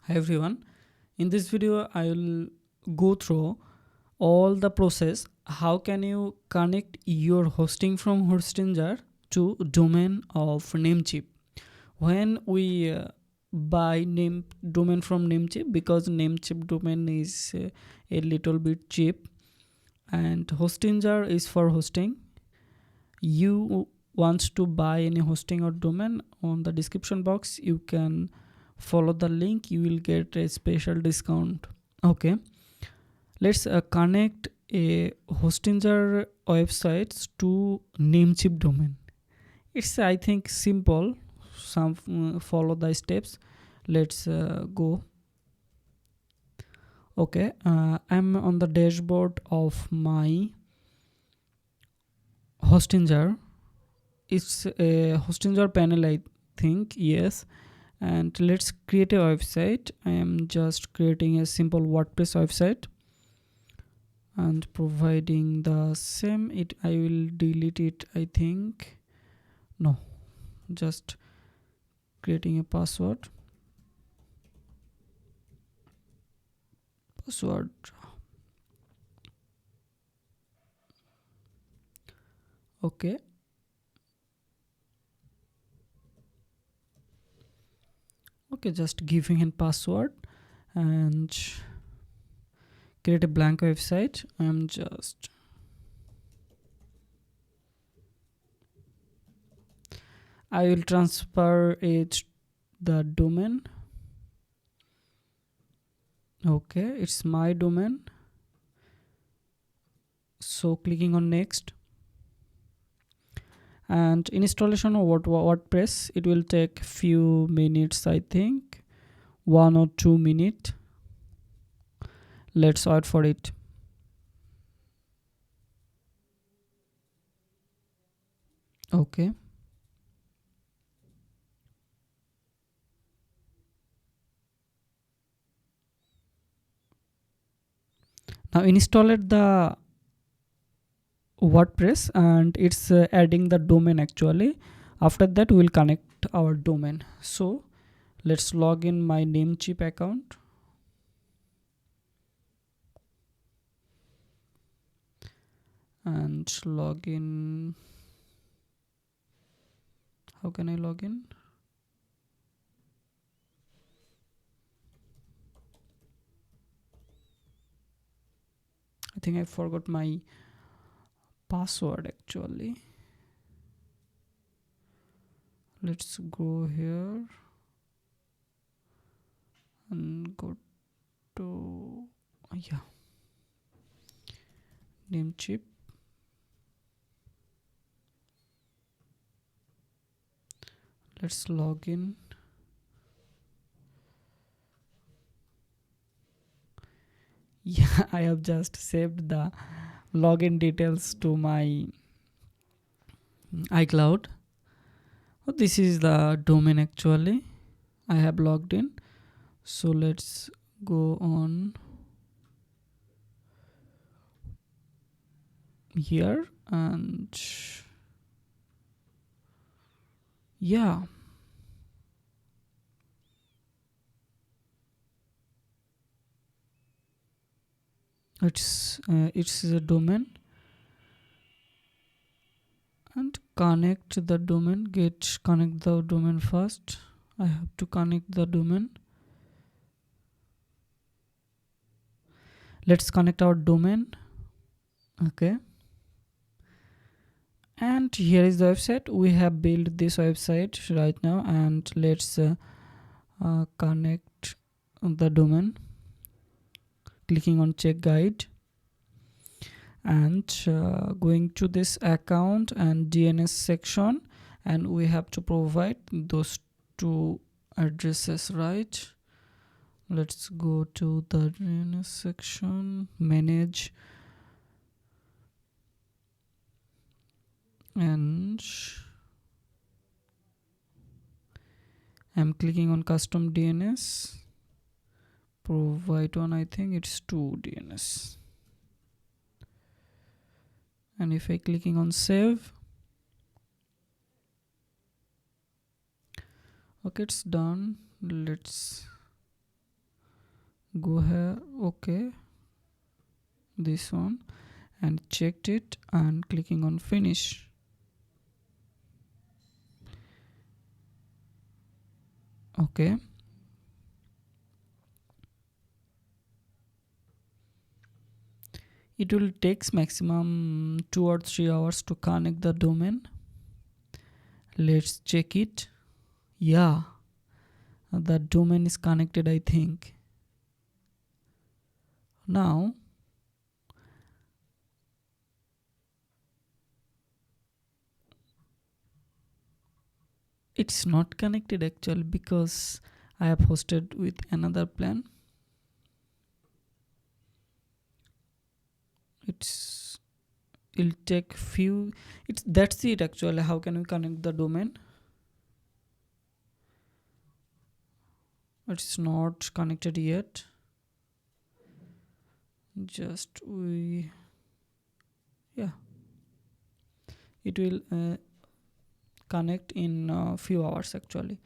Hi everyone. In this video I will go through all the process how can you connect your hosting from Hostinger to domain of Namecheap. When we buy name domain from Namecheap, because Namecheap domain is a little bit cheap and Hostinger is for hosting. You want to buy any hosting or domain, on the description box you can follow the link, you will get a special discount. Okay, let's connect a Hostinger websites to Namecheap domain. It's I think simple. Some follow the steps. Let's go. Okay, I'm on the dashboard of my Hostinger. It's a Hostinger panel, I think. Yes, and let's create a website. I am just creating a simple WordPress website and providing the same. I will delete it, I think. No, just creating a password. Okay, just giving a password and create a blank website. I will transfer it the domain. Okay, it's my domain, so clicking on next. And installation of WordPress, it will take few minutes, I think 1 or 2 minutes. Let's wait for it. Okay, now installed the WordPress and it's adding the domain actually. After that we will connect our domain. So let's log in my Namecheap account. And log in. How can I log in? I think I forgot my password actually. Let's go here and go to Namecheap. Let's log in. Yeah, I have just saved the login details to my iCloud. Oh, this is the domain actually. I have logged in. So let's go on here and yeah, it's a domain. And connect the domain. Connect the domain first. I have to connect the domain. Let's connect our domain. Okay, and here is the website. We have built this website right now, and let's connect the domain, clicking on check guide and going to this account and DNS section, and we have to provide those two addresses, right? Let's go to the DNS section, manage, and I'm clicking on custom DNS. Provide one, I think it's 2 DNS. And if I clicking on save, okay, it's done. Let's go here, okay, this one, and checked it and clicking on finish. Okay, it will takes maximum 2 or 3 hours to connect the domain. Let's check it. Yeah, the domain is connected, I think. Now it's not connected actually, because I have hosted with another plan. It'll take few. That's it actually. How can we connect the domain? It's not connected yet. Just yeah, it will connect in a few hours actually.